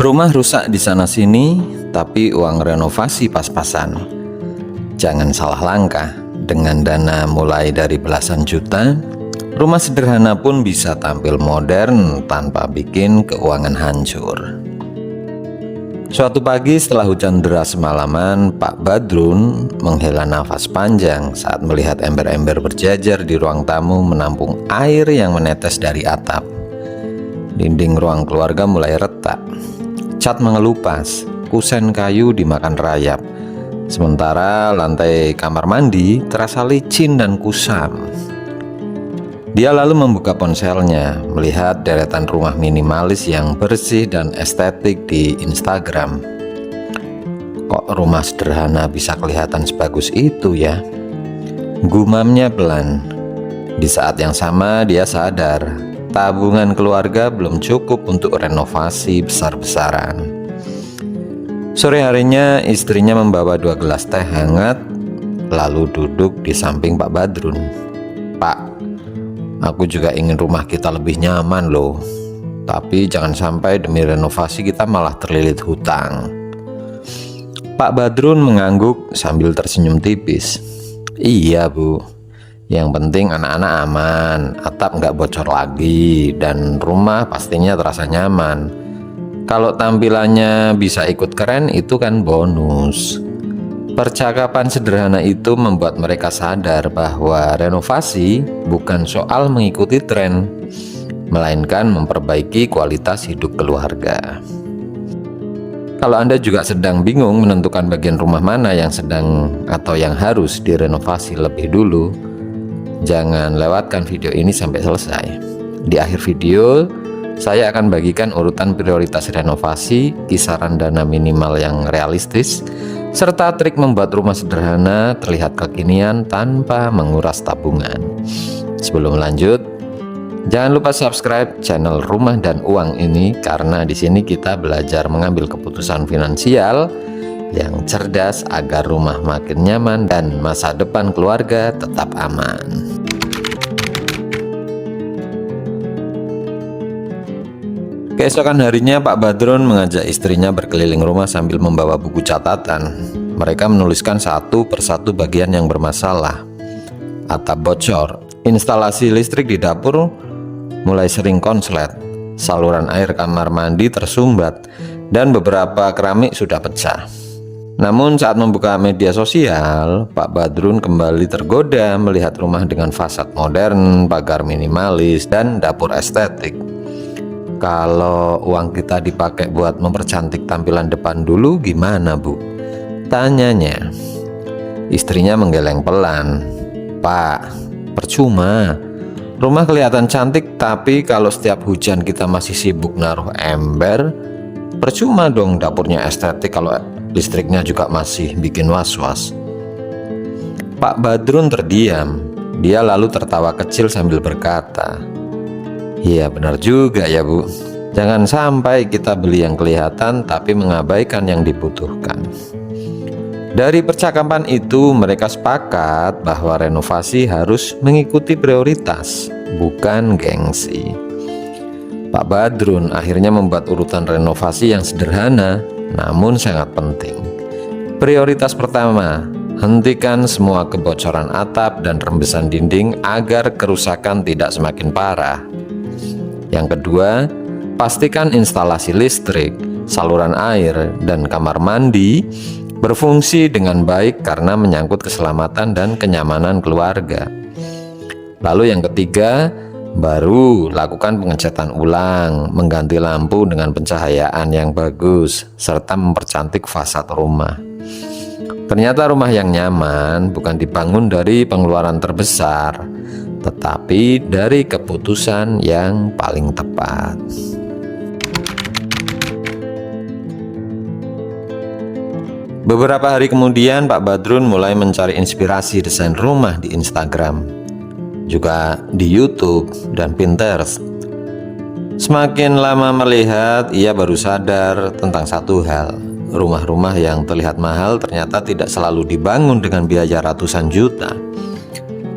Rumah rusak di sana-sini, tapi uang renovasi pas-pasan. Jangan salah langkah, dengan dana mulai dari belasan juta, rumah sederhana pun bisa tampil modern tanpa bikin keuangan hancur. Suatu pagi setelah hujan deras semalaman, Pak Badrun menghela nafas panjang saat melihat ember-ember berjajar di ruang tamu menampung air yang menetes dari atap. Dinding ruang keluarga mulai retak. Cat mengelupas, kusen kayu dimakan rayap. Sementara lantai kamar mandi terasa licin dan kusam. Dia lalu membuka ponselnya, melihat deretan rumah minimalis yang bersih dan estetik di Instagram. Kok rumah sederhana bisa kelihatan sebagus itu ya? Gumamnya pelan. Di saat yang sama dia sadar tabungan keluarga belum cukup untuk renovasi besar-besaran. Sore harinya istrinya membawa 2 gelas teh hangat, lalu duduk di samping Pak Badrun. "Pak, aku juga ingin rumah kita lebih nyaman loh. Tapi jangan sampai demi renovasi kita malah terlilit hutang." Pak Badrun mengangguk sambil tersenyum tipis. "Iya Bu, yang penting anak-anak aman, atap nggak bocor lagi, dan rumah pastinya terasa nyaman. Kalau tampilannya bisa ikut keren itu kan bonus." Percakapan sederhana itu membuat mereka sadar bahwa renovasi bukan soal mengikuti tren, melainkan memperbaiki kualitas hidup keluarga. Kalau Anda juga sedang bingung menentukan bagian rumah mana yang sedang atau yang harus direnovasi lebih dulu, jangan lewatkan video ini sampai selesai. Di akhir video, saya akan bagikan urutan prioritas renovasi, kisaran dana minimal yang realistis, serta trik membuat rumah sederhana terlihat kekinian tanpa menguras tabungan. Sebelum lanjut, jangan lupa subscribe channel Rumah dan Uang ini, karena di sini kita belajar mengambil keputusan finansial yang cerdas agar rumah makin nyaman dan masa depan keluarga tetap aman. Keesokan harinya Pak Badrun mengajak istrinya berkeliling rumah sambil membawa buku catatan. Mereka menuliskan satu persatu bagian yang bermasalah. Atap bocor, instalasi listrik di dapur mulai sering konslet, saluran air kamar mandi tersumbat, dan beberapa keramik sudah pecah. Namun saat membuka media sosial, Pak Badrun kembali tergoda melihat rumah dengan fasad modern, pagar minimalis, dan dapur estetik. "Kalau uang kita dipakai buat mempercantik tampilan depan dulu gimana Bu?" tanyanya. Istrinya menggeleng pelan. "Pak, percuma. Rumah kelihatan cantik, tapi kalau setiap hujan kita masih sibuk naruh ember, percuma dong dapurnya estetik kalau listriknya juga masih bikin was-was." Pak Badrun terdiam. Dia lalu tertawa kecil sambil berkata, "Iya benar juga ya Bu. Jangan sampai kita beli yang kelihatan tapi mengabaikan yang dibutuhkan." Dari percakapan itu mereka sepakat bahwa renovasi harus mengikuti prioritas, bukan gengsi. Pak Badrun akhirnya membuat urutan renovasi yang sederhana namun sangat penting. Prioritas pertama, hentikan semua kebocoran atap dan rembesan dinding agar kerusakan tidak semakin parah. Yang kedua, pastikan instalasi listrik, saluran air, dan kamar mandi berfungsi dengan baik karena menyangkut keselamatan dan kenyamanan keluarga. Lalu yang ketiga, baru lakukan pengecatan ulang, mengganti lampu dengan pencahayaan yang bagus, serta mempercantik fasad rumah. Ternyata rumah yang nyaman bukan dibangun dari pengeluaran terbesar, tetapi dari keputusan yang paling tepat. Beberapa hari kemudian Pak Badrun mulai mencari inspirasi desain rumah di Instagram, juga di YouTube dan Pinterest. Semakin lama melihat, ia baru sadar tentang satu hal. Rumah-rumah yang terlihat mahal ternyata tidak selalu dibangun dengan biaya ratusan juta.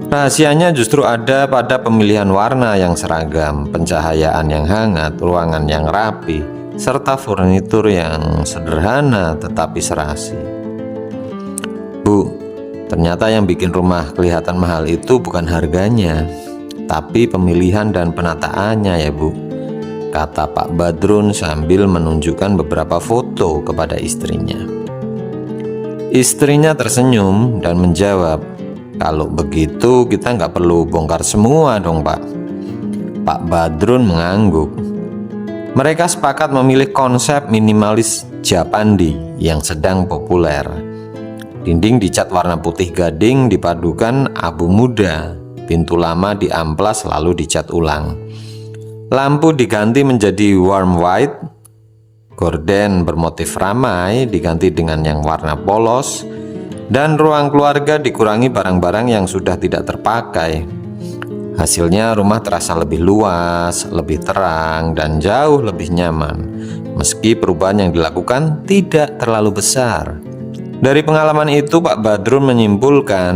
Rahasianya justru ada pada pemilihan warna yang seragam, pencahayaan yang hangat, ruangan yang rapi, serta furnitur yang sederhana tetapi serasi. Bu, ternyata yang bikin rumah kelihatan mahal itu bukan harganya, tapi pemilihan dan penataannya ya Bu, kata Pak Badrun sambil menunjukkan beberapa foto kepada istrinya. Istrinya tersenyum dan menjawab, "Kalau begitu kita nggak perlu bongkar semua dong Pak." Pak Badrun mengangguk. Mereka sepakat memilih konsep minimalis Japandi yang sedang populer. Dinding dicat warna putih gading dipadukan abu muda, pintu lama diamplas lalu dicat ulang. Lampu diganti menjadi warm white, gorden bermotif ramai diganti dengan yang warna polos, dan ruang keluarga dikurangi barang-barang yang sudah tidak terpakai. Hasilnya rumah terasa lebih luas, lebih terang, dan jauh lebih nyaman, meski perubahan yang dilakukan tidak terlalu besar. Dari pengalaman itu, Pak Badrun menyimpulkan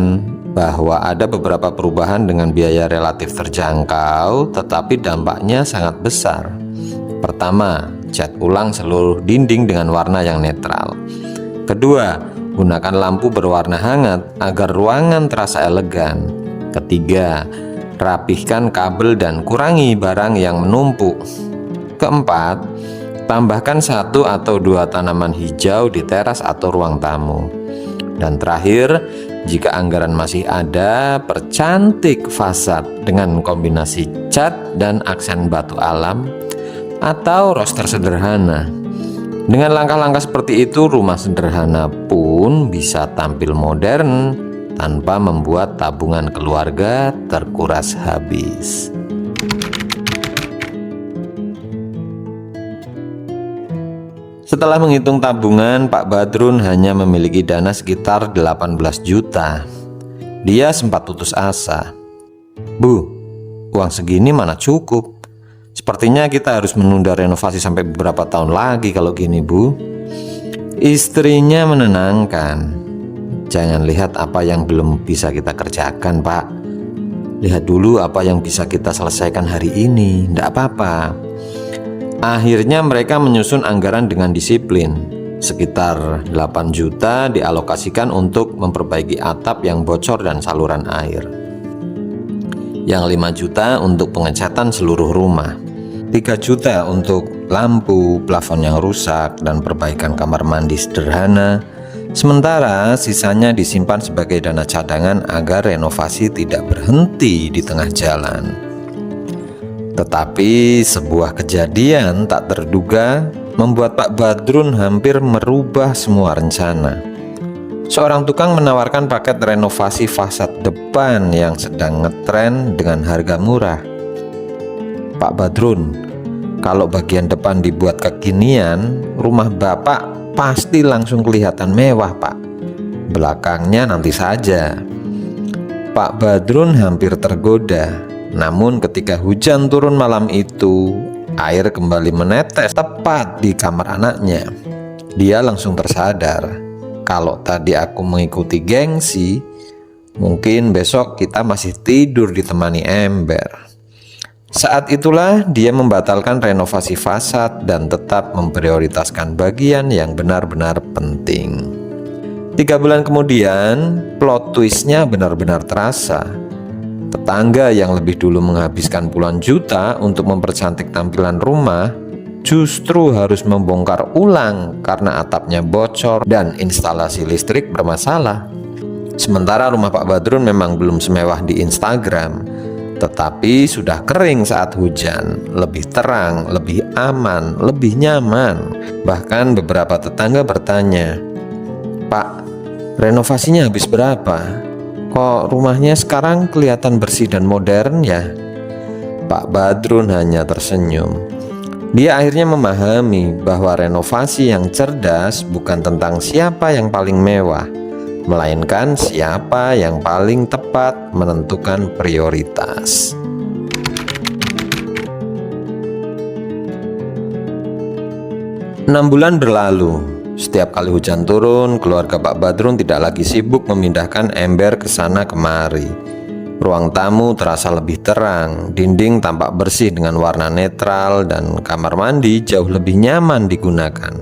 bahwa ada beberapa perubahan dengan biaya relatif terjangkau, tetapi dampaknya sangat besar. Pertama, cat ulang seluruh dinding dengan warna yang netral. Kedua, gunakan lampu berwarna hangat agar ruangan terasa elegan. Ketiga, rapihkan kabel dan kurangi barang yang menumpuk. Keempat, tambahkan 1 atau 2 tanaman hijau di teras atau ruang tamu. Dan terakhir, jika anggaran masih ada, percantik fasad dengan kombinasi cat dan aksen batu alam atau roster sederhana. Dengan langkah-langkah seperti itu, rumah sederhana pun bisa tampil modern tanpa membuat tabungan keluarga terkuras habis. Setelah menghitung tabungan, Pak Badrun hanya memiliki dana sekitar 18 juta. Dia sempat putus asa. Bu, uang segini mana cukup? Sepertinya kita harus menunda renovasi sampai beberapa tahun lagi kalau gini, Bu. Istrinya menenangkan. Jangan lihat apa yang belum bisa kita kerjakan, Pak. Lihat dulu apa yang bisa kita selesaikan hari ini. Tidak apa-apa. Akhirnya mereka menyusun anggaran dengan disiplin. Sekitar 8 juta dialokasikan untuk memperbaiki atap yang bocor dan saluran air. Yang 5 juta untuk pengecatan seluruh rumah. 3 juta untuk lampu, plafon yang rusak, dan perbaikan kamar mandi sederhana. Sementara sisanya disimpan sebagai dana cadangan agar renovasi tidak berhenti di tengah jalan. Tetapi sebuah kejadian tak terduga membuat Pak Badrun hampir merubah semua rencana. Seorang tukang menawarkan paket renovasi fasad depan yang sedang ngetren dengan harga murah. "Pak Badrun, kalau bagian depan dibuat kekinian, rumah Bapak pasti langsung kelihatan mewah, Pak. Belakangnya nanti saja." Pak Badrun hampir tergoda. Namun ketika hujan turun malam itu, air kembali menetes tepat di kamar anaknya. Dia langsung tersadar, kalau tadi aku mengikuti gengsi, mungkin besok kita masih tidur ditemani ember. Saat itulah dia membatalkan renovasi fasad dan tetap memprioritaskan bagian yang benar-benar penting. 3 bulan kemudian, plot twistnya benar-benar terasa. Tetangga yang lebih dulu menghabiskan puluhan juta untuk mempercantik tampilan rumah justru harus membongkar ulang karena atapnya bocor dan instalasi listrik bermasalah. Sementara rumah Pak Badrun memang belum semewah di Instagram, tetapi sudah kering saat hujan, lebih terang, lebih aman, lebih nyaman. Bahkan beberapa tetangga bertanya, "Pak, renovasinya habis berapa? Kok rumahnya sekarang kelihatan bersih dan modern ya?" Pak Badrun hanya tersenyum. Dia akhirnya memahami bahwa renovasi yang cerdas bukan tentang siapa yang paling mewah, melainkan siapa yang paling tepat menentukan prioritas. 6 bulan berlalu. Setiap kali hujan turun, keluarga Pak Badrun tidak lagi sibuk memindahkan ember ke sana kemari. Ruang tamu terasa lebih terang, dinding tampak bersih dengan warna netral, dan kamar mandi jauh lebih nyaman digunakan.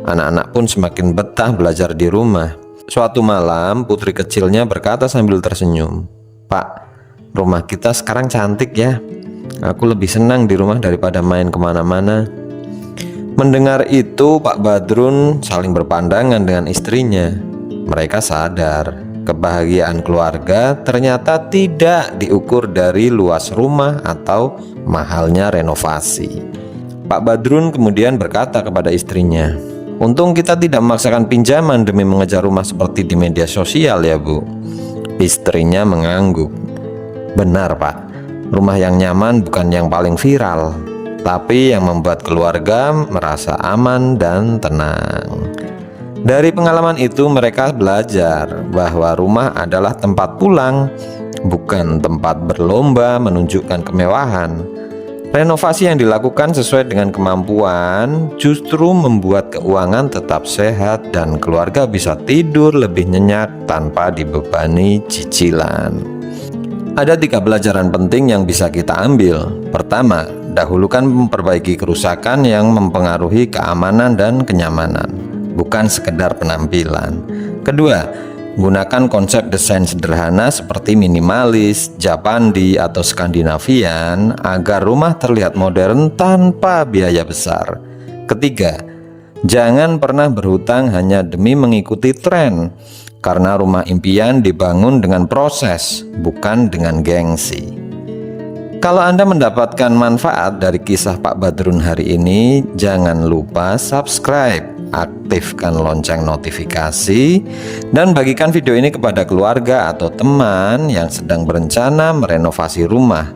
Anak-anak pun semakin betah belajar di rumah. Suatu malam, putri kecilnya berkata sambil tersenyum, "Pak, rumah kita sekarang cantik ya. Aku lebih senang di rumah daripada main kemana-mana." Mendengar itu, Pak Badrun saling berpandangan dengan istrinya. Mereka sadar kebahagiaan keluarga ternyata tidak diukur dari luas rumah atau mahalnya renovasi. Pak Badrun kemudian berkata kepada istrinya, "Untung kita tidak memaksakan pinjaman demi mengejar rumah seperti di media sosial ya, Bu." Istrinya mengangguk. "Benar, Pak. Rumah yang nyaman bukan yang paling viral, tapi yang membuat keluarga merasa aman dan tenang." Dari pengalaman itu mereka belajar bahwa rumah adalah tempat pulang, bukan tempat berlomba menunjukkan kemewahan. Renovasi yang dilakukan sesuai dengan kemampuan justru membuat keuangan tetap sehat dan keluarga bisa tidur lebih nyenyak tanpa dibebani cicilan. Ada 3 pelajaran penting yang bisa kita ambil. Pertama, dahulukan memperbaiki kerusakan yang mempengaruhi keamanan dan kenyamanan, bukan sekedar penampilan. Kedua, gunakan konsep desain sederhana seperti minimalis, Japandi, atau Skandinavian agar rumah terlihat modern tanpa biaya besar. Ketiga, jangan pernah berhutang hanya demi mengikuti tren, karena rumah impian dibangun dengan proses, bukan dengan gengsi. Kalau Anda mendapatkan manfaat dari kisah Pak Badrun hari ini, jangan lupa subscribe, aktifkan lonceng notifikasi, dan bagikan video ini kepada keluarga atau teman yang sedang berencana merenovasi rumah.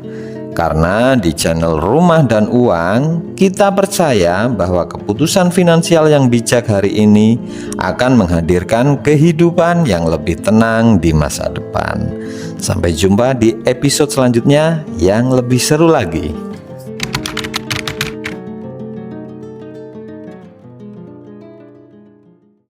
Karena di channel Rumah dan Uang, kita percaya bahwa keputusan finansial yang bijak hari ini akan menghadirkan kehidupan yang lebih tenang di masa depan. Sampai jumpa di episode selanjutnya yang lebih seru lagi.